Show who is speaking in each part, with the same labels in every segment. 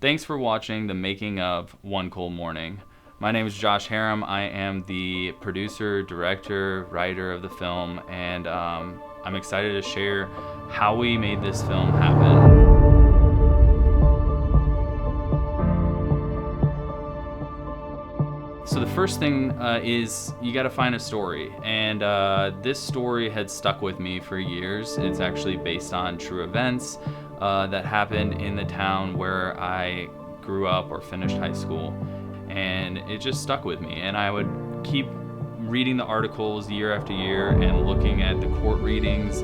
Speaker 1: Thanks for watching the making of One Cold Morning. My name is Josh Harum. I am the producer, director, writer of the film, and I'm excited to share how we made this film happen. So the first thing is you got to find a story, and this story had stuck with me for years. It's actually based on true events that happened in the town where I grew up or finished high school, and it just stuck with me. And I would keep reading the articles year after year and looking at the court readings,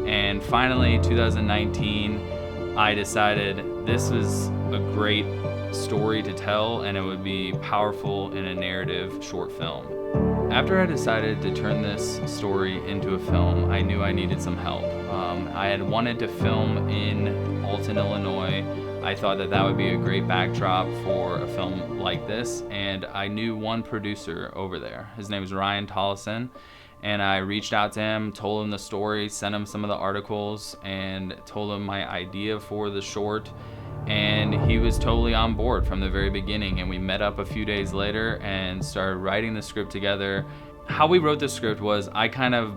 Speaker 1: and finally 2019 I decided this was a great story to tell, and it would be powerful in a narrative short film. After I decided to turn this story into a film, I knew I needed some help. I had wanted to film in Alton, Illinois. I thought that would be a great backdrop for a film like this, and I knew one producer over there. His name is Ryan Tollison, and I reached out to him, told him the story, sent him some of the articles, and told him my idea for the short. And he was totally on board from the very beginning, and we met up a few days later and started writing the script together. How we wrote the script was I kind of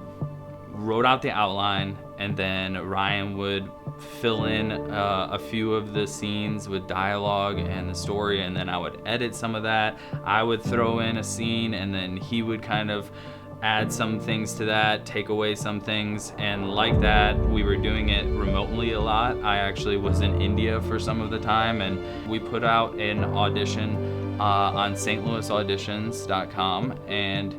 Speaker 1: wrote out the outline, and then Ryan would fill in a few of the scenes with dialogue and the story, and then I would edit some of that. I would throw in a scene, and then he would kind of add some things to that, take away some things, and like that, we were doing it remotely a lot. I actually was in India for some of the time, and we put out an audition on stlouisauditions.com, and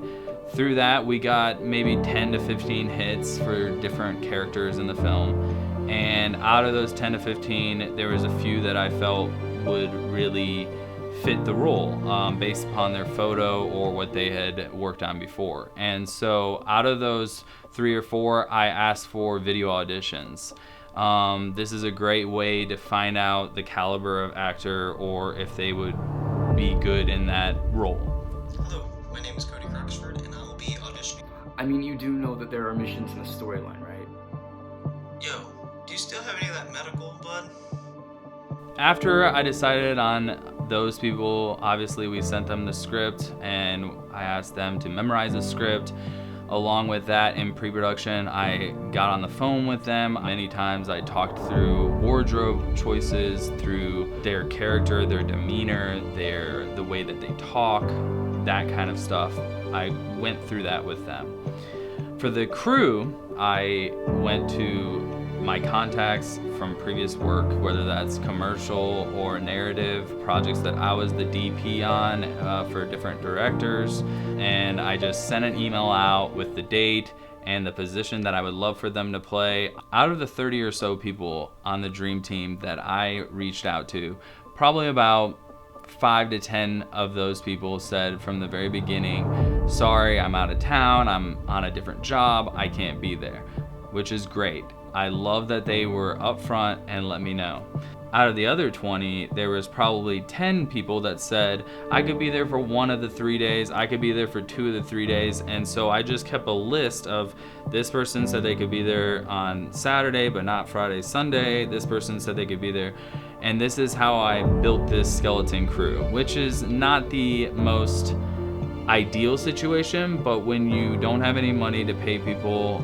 Speaker 1: through that we got maybe 10 to 15 hits for different characters in the film, and out of those 10 to 15, there was a few that I felt would really fit the role based upon their photo or what they had worked on before. And so out of those 3 or 4, I asked for video auditions. This is a great way to find out the caliber of actor or if they would be good in that role.
Speaker 2: Hello, my name is Cody Croxford, and I will be auditioning.
Speaker 3: I mean, you do know that there are missions in the storyline, right?
Speaker 2: Yo, do you still have any of that medical, bud?
Speaker 1: After I decided on those people, obviously we sent them the script, and I asked them to memorize the script. Along with that, in pre-production, I got on the phone with them. Many times I talked through wardrobe choices, through their character, their demeanor, the way that they talk, that kind of stuff. I went through that with them. For the crew, I went to my contacts from previous work, whether that's commercial or narrative projects that I was the DP on for different directors, and I just sent an email out with the date and the position that I would love for them to play. Out of the 30 or so people on the dream team that I reached out to, probably about 5 to 10 of those people said from the very beginning, sorry, I'm out of town, I'm on a different job, I can't be there, which is great. I love that they were upfront and let me know. Out of the other 20, there was probably 10 people that said, I could be there for 1 of the 3 days, I could be there for 2 of the 3 days, and so I just kept a list of, this person said they could be there on Saturday, but not Friday, Sunday, this person said they could be there, and this is how I built this skeleton crew, which is not the most ideal situation, but when you don't have any money to pay people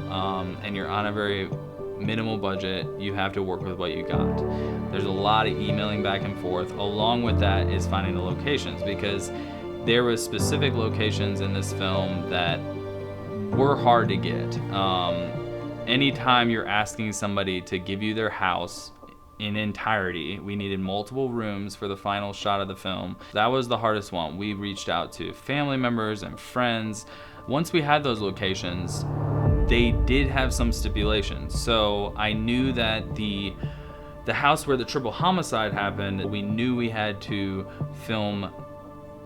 Speaker 1: and you're on a very minimal budget, you have to work with what you got. There's a lot of emailing back and forth. Along with that is finding the locations, because there were specific locations in this film that were hard to get. Anytime you're asking somebody to give you their house in entirety, we needed multiple rooms for the final shot of the film. That was the hardest one. We reached out to family members and friends. Once we had those locations, they did have some stipulations. So I knew that the house where the triple homicide happened, we knew we had to film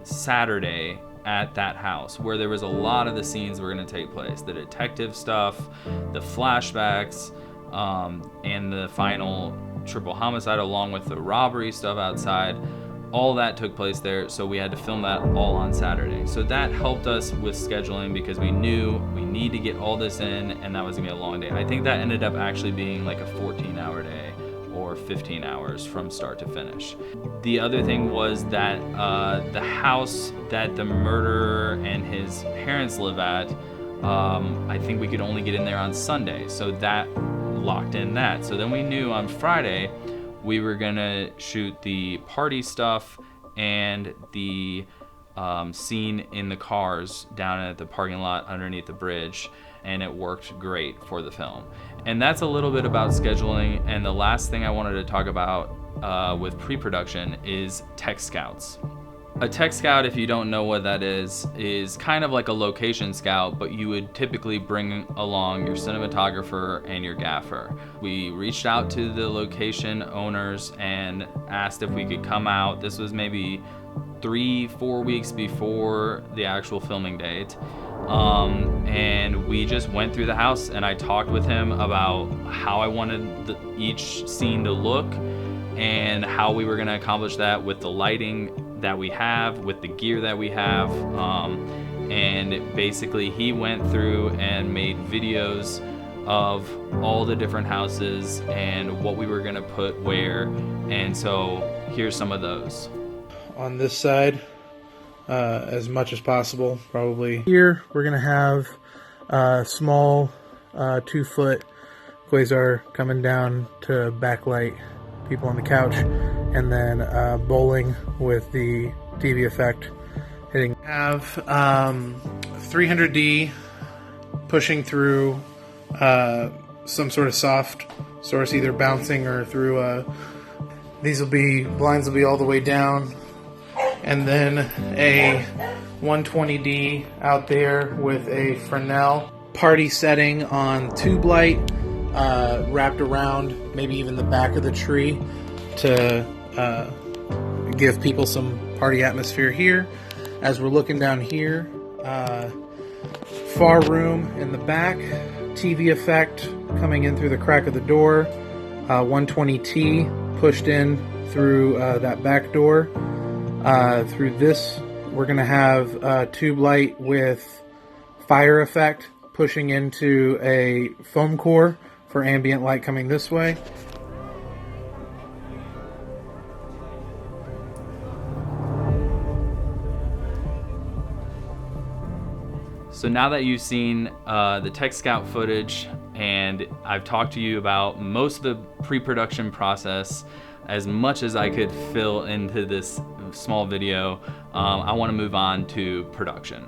Speaker 1: Saturday at that house, where there was a lot of the scenes were going to take place. The detective stuff, the flashbacks, and the final triple homicide, along with the robbery stuff outside. All that took place there, so we had to film that all on Saturday. So that helped us with scheduling, because we knew we need to get all this in, and that was gonna be a long day. I think that ended up actually being like a 14-hour day or or 15 hours from start to finish. The other thing was that the house that the murderer and his parents live at, I think we could only get in there on Sunday, so that locked in that. So then we knew on Friday we were gonna shoot the party stuff and the scene in the cars down at the parking lot underneath the bridge, and it worked great for the film. And that's a little bit about scheduling. And the last thing I wanted to talk about with pre-production is tech scouts. A tech scout, if you don't know what that is kind of like a location scout, but you would typically bring along your cinematographer and your gaffer. We reached out to the location owners and asked if we could come out. This was maybe 3-4 weeks before the actual filming date. And we just went through the house and I talked with him about how I wanted each scene to look and how we were going to accomplish that with the lighting that we have, with the gear that we have. And basically he went through and made videos of all the different houses and what we were going to put where. And so here's some of those.
Speaker 4: On this side, as much as possible, probably. Here we're gonna have a small 2-foot quasar coming down to backlight people on the couch, and then bowling with the TV effect hitting. Have 300D pushing through some sort of soft source, either bouncing or through blinds will be all the way down. And then a 120D out there with a Fresnel party setting on tube light wrapped around maybe even the back of the tree to give people some party atmosphere here. As we're looking down here, far room in the back, TV effect coming in through the crack of the door, 120T pushed in through that back door. Through this, we're going to have tube light with fire effect pushing into a foam core for ambient light coming this way.
Speaker 1: So now that you've seen the Tech Scout footage and I've talked to you about most of the pre-production process, as much as I could fill into this small video, I want to move on to production.